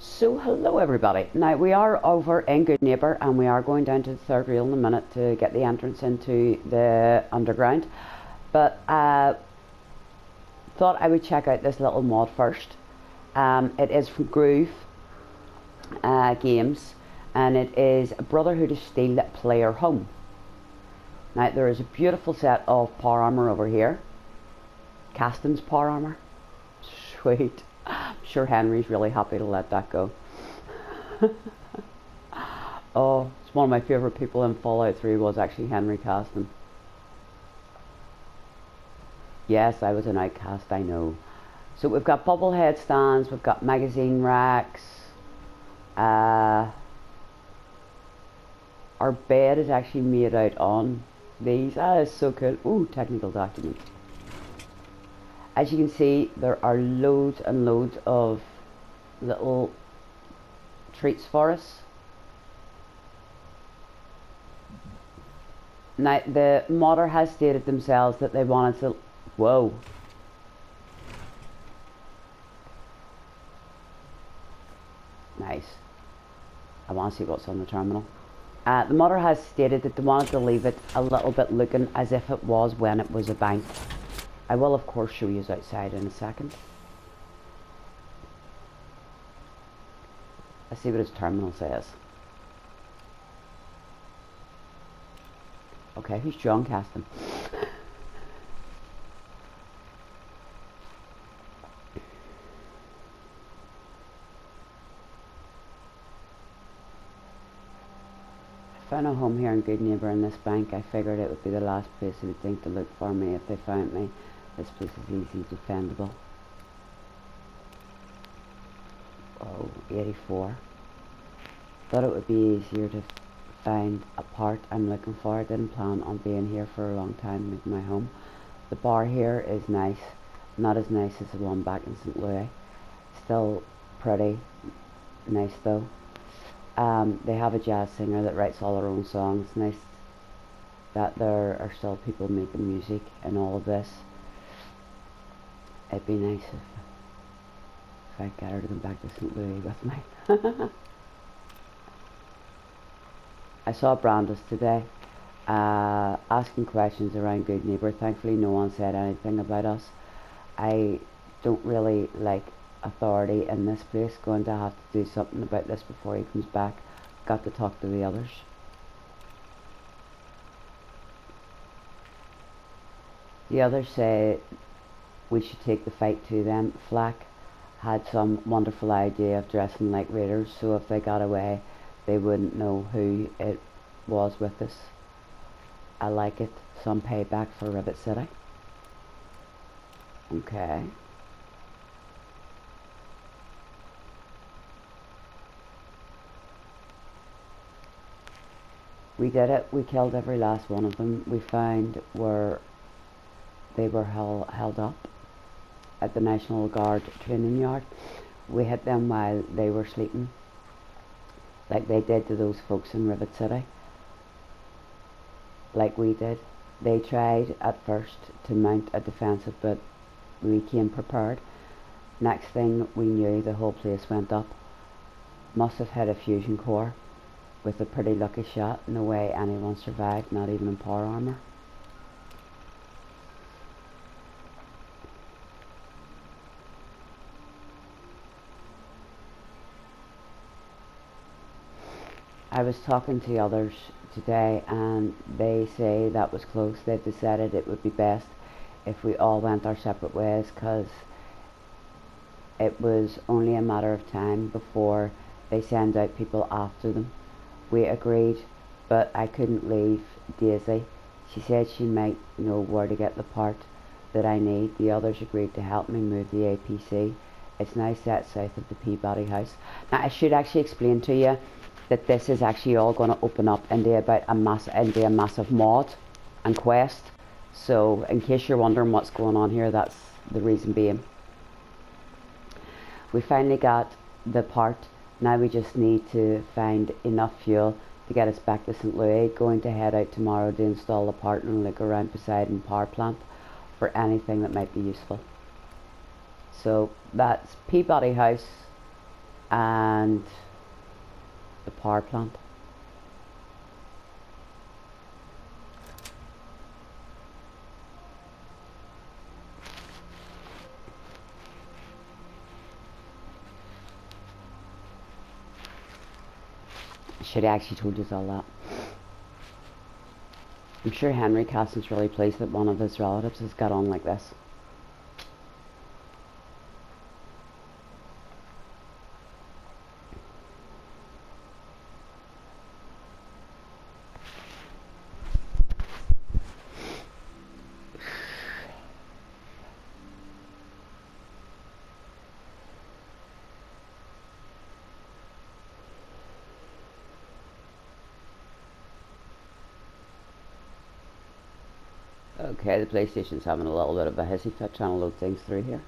So hello everybody. Now we are over in Goodneighbour and we are going down to the third rail in a minute to get the entrance into the underground. But thought I would check out this little mod first. It is from Groove Games and it is Brotherhood of Steel Player Home. Now there is a beautiful set of power armour over here. Caston's power armour. Sweet. I'm sure Henry's really happy to let that go. Oh, it's one of my favourite people in Fallout 3 was actually Henry Caston. Yes, I was an outcast, I know. So we've got bubble head stands, we've got magazine racks. Our bed is actually made out on these. That is so cool. Ooh, technical documents. As you can see, there are loads and loads of little treats for us. Now, the modder has stated themselves that they wanted to... Whoa. Nice. I want to see what's on the terminal. The modder has stated that they wanted to leave it a little bit looking as if it was when it was a bank. I will of course show you outside in a second. Let's see what his terminal says. Okay, who's John Caston? I found a home here in Goodneighbour in this bank. I figured it would be the last place they would think to look for me if they found me. This place is easily defendable. Oh, 84. Thought it would be easier to find a part I'm looking for. I didn't plan on being here for a long time, making my home. The bar here is nice. Not as nice as the one back in St. Louis. Still pretty nice though. They have a jazz singer that writes all their own songs. Nice that there are still people making music and all of this. It'd be nice if I got her to come back to St. Louis with me. I saw Brandis today asking questions around Goodneighbour. Thankfully no one said anything about us. I don't really like authority in this place. Going to have to do something about this before he comes back. Got to talk to the others. The others say we should take the fight to them. Flack had some wonderful idea of dressing like raiders, so if they got away they wouldn't know who it was with us. I like it. Some payback for Rivet City. Okay. We did it. We killed every last one of them. We found where they were held up at the National Guard training yard. We hit them while they were sleeping, like they did to those folks in Rivet City, like we did. They tried at first to mount a defensive, but we came prepared. Next thing we knew, the whole place went up. Must have hit a fusion core with a pretty lucky shot. No way anyone survived, not even in power armour. I was talking to others today and they say that was close. They've decided it would be best if we all went our separate ways, because it was only a matter of time before they send out people after them. We agreed, but I couldn't leave Daisy. She said she might know where to get the part that I need. The others agreed to help me move the APC. It's now set south of the Peabody House. Now I should actually explain to you that this is actually all going to open up into a massive mod and quest. So in case you're wondering what's going on here, that's the reason being. We finally got the part. Now we just need to find enough fuel to get us back to St. Louis. Going to head out tomorrow to install the part and look around Poseidon power plant for anything that might be useful. So that's Peabody House and the power plant. I should have actually told you all that. I'm sure Henry Caston's really pleased that one of his relatives has got on like this. Okay, the PlayStation's having a little bit of a hissy fit trying to load things through here.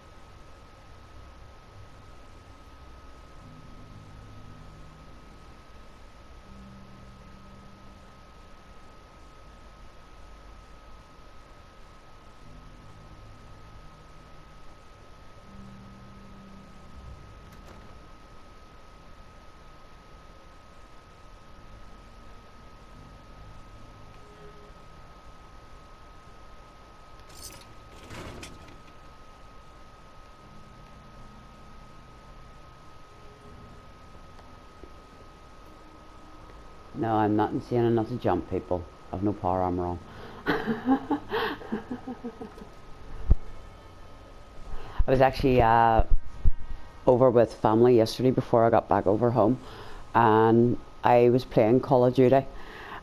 No, I'm not seeing enough to jump, people. I've no power armor on. I was actually over with family yesterday before I got back over home, and I was playing Call of Duty,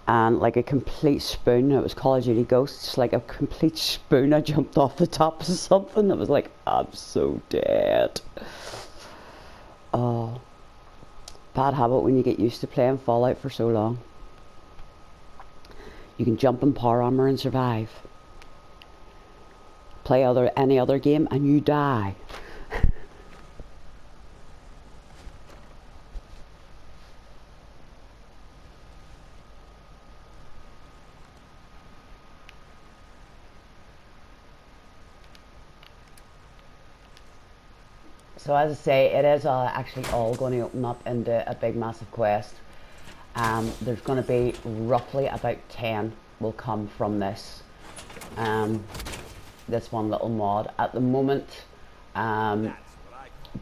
and like a complete spoon, it was Call of Duty Ghosts, like a complete spoon, I jumped off the top of something that was like, I'm so dead. Oh, bad habit when you get used to playing Fallout for so long. You can jump in power armor and survive. Play any other game and you die. So as I say, it is actually all going to open up into a big massive quest. There's going to be roughly about 10 will come from this. This one little mod. At the moment,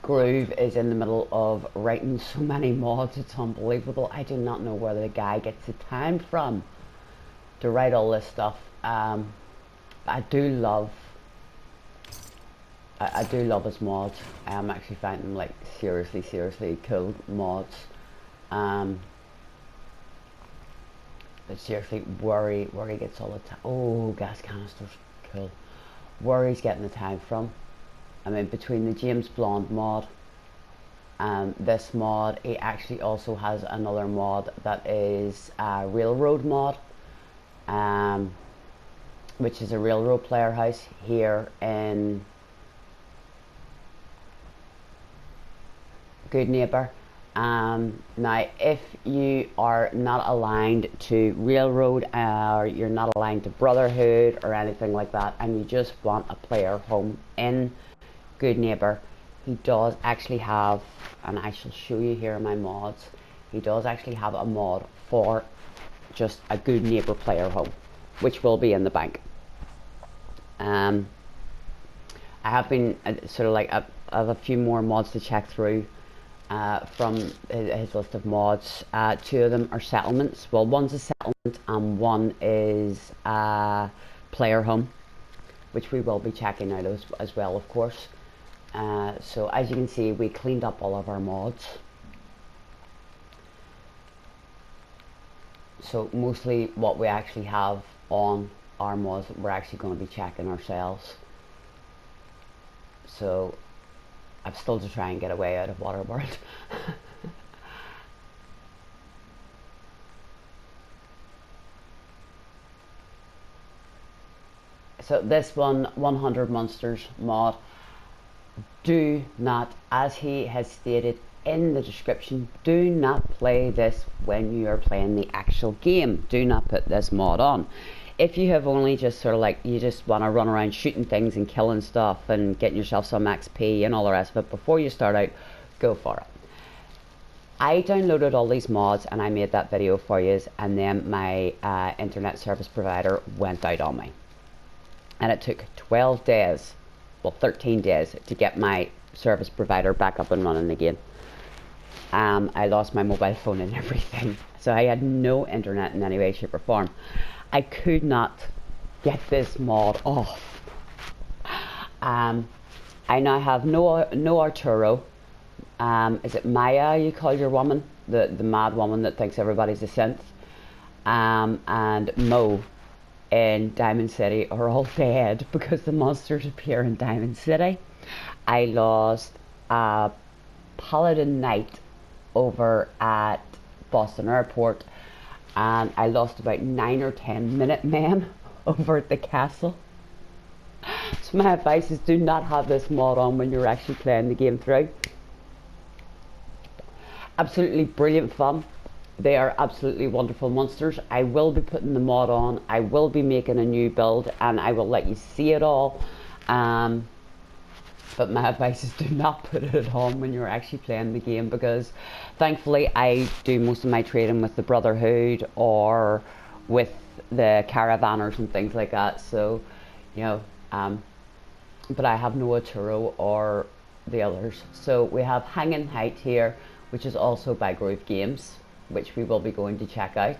Groove is in the middle of writing so many mods, it's unbelievable. I do not know where the guy gets the time from to write all this stuff. I do love his mods. I'm actually finding them like seriously cool mods. But seriously, where he gets all the time. Oh, gas canisters, cool. Where he's getting the time from. I mean, between the James Blonde mod and this mod, he actually also has another mod that is a railroad mod, which is a railroad player house here in Goodneighbour. Now, if you are not aligned to Railroad, or you're not aligned to Brotherhood or anything like that, and you just want a player home in Goodneighbour, he does actually have, and I shall show you here in my mods, he does actually have a mod for just a Goodneighbour player home, which will be in the bank. I have been sort of like, I have a few more mods to check through. From his list of mods. Two of them are settlements. Well, one's a settlement and one is a player home, which we will be checking out as well, of course. So as you can see, we cleaned up all of our mods. So mostly what we actually have on our mods, we're actually going to be checking ourselves. So I'm still to try and get away out of Waterworld. So this 100 Monsters mod, do not, as he has stated in the description, do not play this when you are playing the actual game. Do not put this mod on. If you have only just sort of like, you just want to run around shooting things and killing stuff and getting yourself some XP and all the rest of it before you start out, go for it. I downloaded all these mods and I made that video for you, and then my internet service provider went out on me. And it took 12 days, well 13 days, to get my service provider back up and running again. I lost my mobile phone and everything, so I had no internet in any way, shape or form. I could not get this mod off. I now have no Arturo. Is it Maya you call your woman? The mad woman that thinks everybody's a synth. And Mo in Diamond City are all dead because the monsters appear in Diamond City. I lost a Paladin Knight over at Boston Airport, and I lost about 9 or 10 Minutemen over at the castle. So my advice is, do not have this mod on when you're actually playing the game through. Absolutely brilliant fun. They are absolutely wonderful monsters. I will be putting the mod on. I will be making a new build and I will let you see it all. But my advice is, do not put it on when you're actually playing the game, because thankfully I do most of my trading with the Brotherhood or with the caravanners and things like that. So, you know, but I have no Arturo or the others. So we have Hanging Height here, which is also by Groove Games, which we will be going to check out.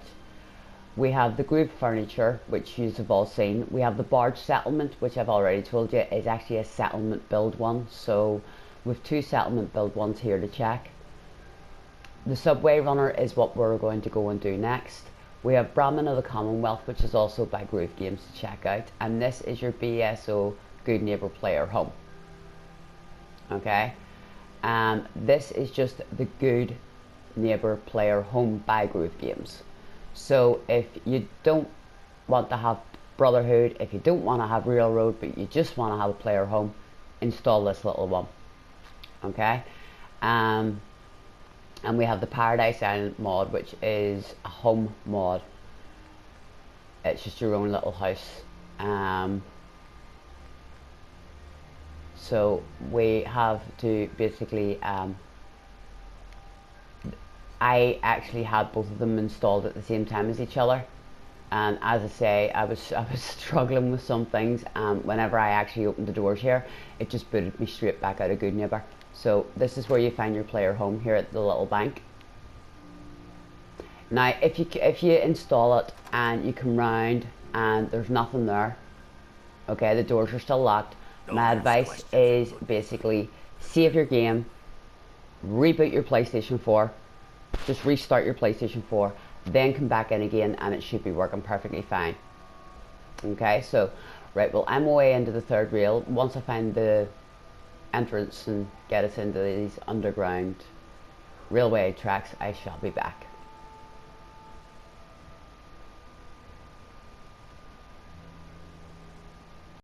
We have the Groove Furniture, which you have all seen. We have the Barge Settlement, which I've already told you is actually a settlement build one. So we've 2 settlement build ones here to check. The Subway Runner is what we're going to go and do next. We have Brahmin of the Commonwealth, which is also by Groove Games to check out. And this is your BSO Goodneighbour Player Home. Okay. This is just the Goodneighbour Player Home by Groove Games. So if you don't want to have Brotherhood, if you don't want to have Railroad, but you just want to have a player home, install this little one. Okay. And we have the Paradise Island mod, which is a home mod. It's just your own little house. So we have to basically I actually had both of them installed at the same time as each other, and as I say, I was struggling with some things, and whenever I actually opened the doors here, it just booted me straight back out of Goodneighbour. So this is where you find your player home, here at the little bank. Now if you install it and you come round and there's nothing there, okay, the doors are still locked, my advice is basically save your game, reboot your PlayStation 4, just restart your PlayStation 4, then come back in again and it should be working perfectly fine. Okay, so right, well, I'm away into the third rail. Once I find the entrance and get us into these underground railway tracks, I shall be back.